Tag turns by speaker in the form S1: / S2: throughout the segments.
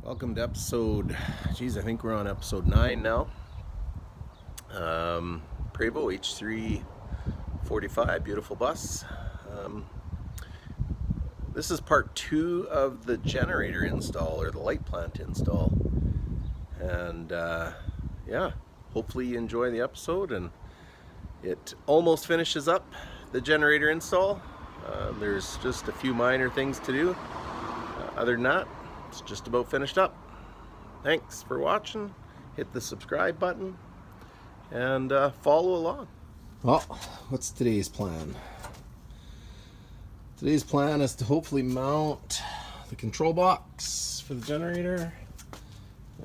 S1: Welcome to episode, geez, I think we're on episode 9 now. Prevost H345, beautiful bus. This is part 2 of the generator install, or the light plant install. And yeah, hopefully you enjoy the episode. And it almost finishes up, the generator install. There's just a few minor things to do. Other than that, it's just about finished up. Thanks for watching. Hit the subscribe button and follow along.
S2: Well, what's today's plan? Today's plan is to hopefully mount the control box for the generator,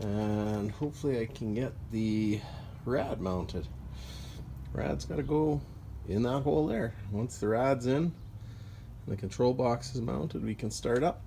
S2: and hopefully I can get the rad mounted. Rad's got to go in that hole there. Once the rad's in and the control box is mounted, we can start up.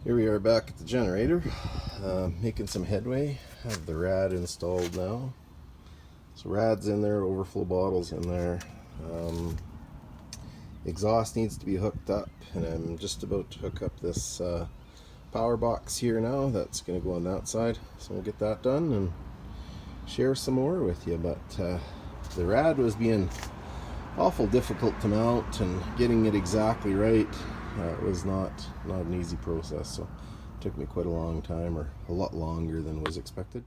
S2: Here we are back at the generator, making some headway. Have the rad installed now. So rad's in there, overflow bottle's in there. Exhaust needs to be hooked up, and I'm just about to hook up this power box here now. That's going to go on that side. So we'll get that done and share some more with you. But the rad was being awful difficult to mount, and getting it exactly right. It was not an easy process, so it took me quite a long time, or a lot longer than was expected.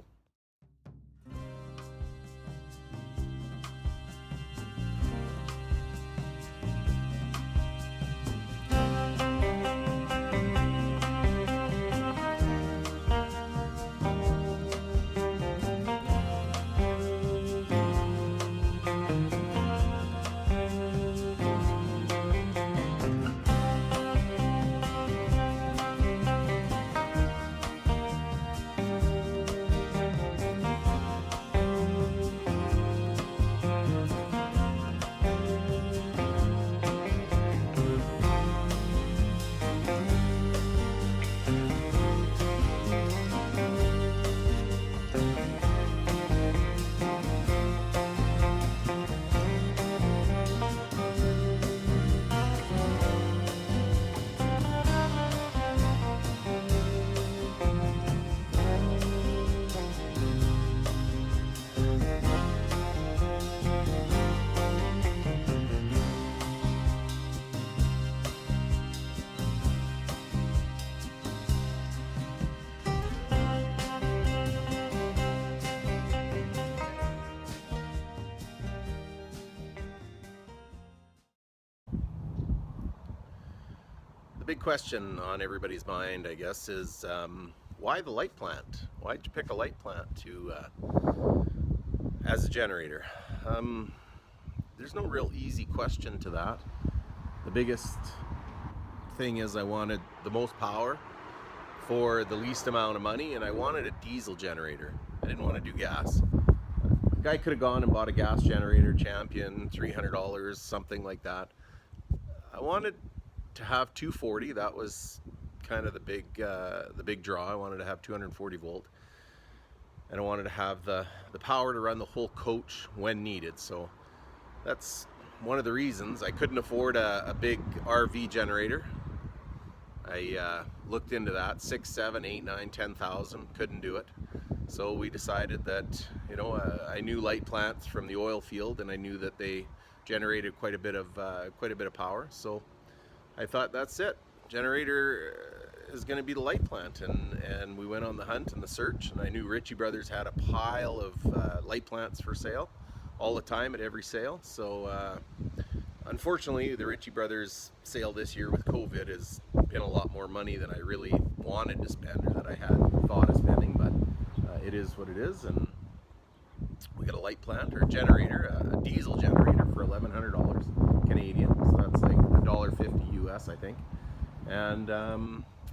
S1: The big question on everybody's mind, I guess, is why the light plant? Why'd you pick a light plant to as a generator? There's no real easy question to that. The biggest thing is I wanted the most power for the least amount of money, and I wanted a diesel generator. I didn't want to do gas. A guy could have gone and bought a gas generator, Champion, $300, something like that. I wanted to have 240. That was kind of the big draw. I wanted to have 240 volt, and I wanted to have the power to run the whole coach when needed. So that's one of the reasons. I couldn't afford a big RV generator. I looked into that, 6, 7, 8, 9, 10,000. Couldn't do it. So we decided that, you know, I knew light plants from the oil field, and I knew that they generated quite a bit of power. So I thought, that's it. Generator is going to be the light plant, and we went on the hunt and the search. And I knew Ritchie Brothers had a pile of light plants for sale all the time at every sale. So unfortunately, the Ritchie Brothers sale this year with COVID has been a lot more money than I really wanted to spend, or that I had thought of spending, but it is what it is. And we got a light plant, or a generator, a diesel generator, for $1,100 Canadian, so that's like $1.50 US, I think. And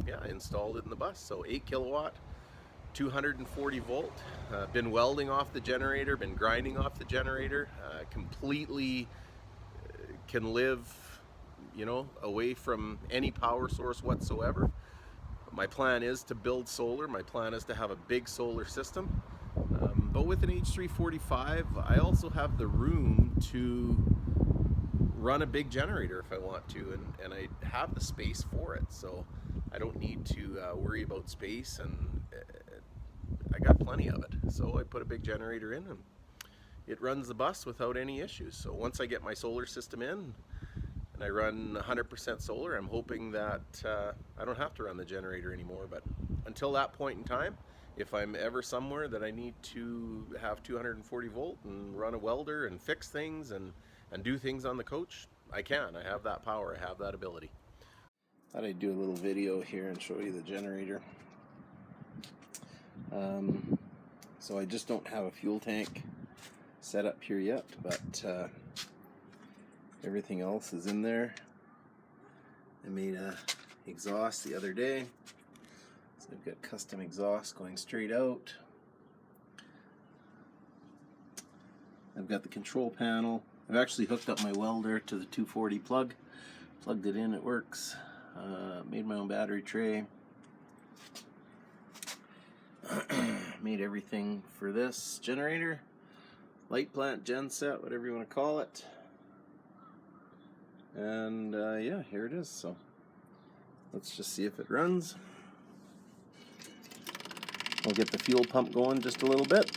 S1: yeah, I installed it in the bus. So 8 kilowatt, 240 volt. Been welding off the generator, been grinding off the generator. Completely can live, you know, away from any power source whatsoever. My plan is to build solar. My plan is to have a big solar system. But with an H345, I also have the room to run a big generator if I want to, and I have the space for it. So I don't need to worry about space, and I got plenty of it. So I put a big generator in, and it runs the bus without any issues. So once I get my solar system in, and I run 100% solar, I'm hoping that I don't have to run the generator anymore. But until that point in time, if I'm ever somewhere that I need to have 240 volt and run a welder and fix things and do things on the coach, I can. I have that power. I have that ability. Thought I'd do a little video here and show you the generator. So I just don't have a fuel tank set up here yet, but everything else is in there. I made a exhaust the other day, so I've got custom exhaust going straight out. I've got the control panel. I've actually hooked up my welder to the 240 plug, plugged it in, it works. Made my own battery tray. Made everything for this generator, light plant, genset, whatever you want to call it. And yeah, here it is. So let's just see if it runs. I'll get the fuel pump going just a little bit.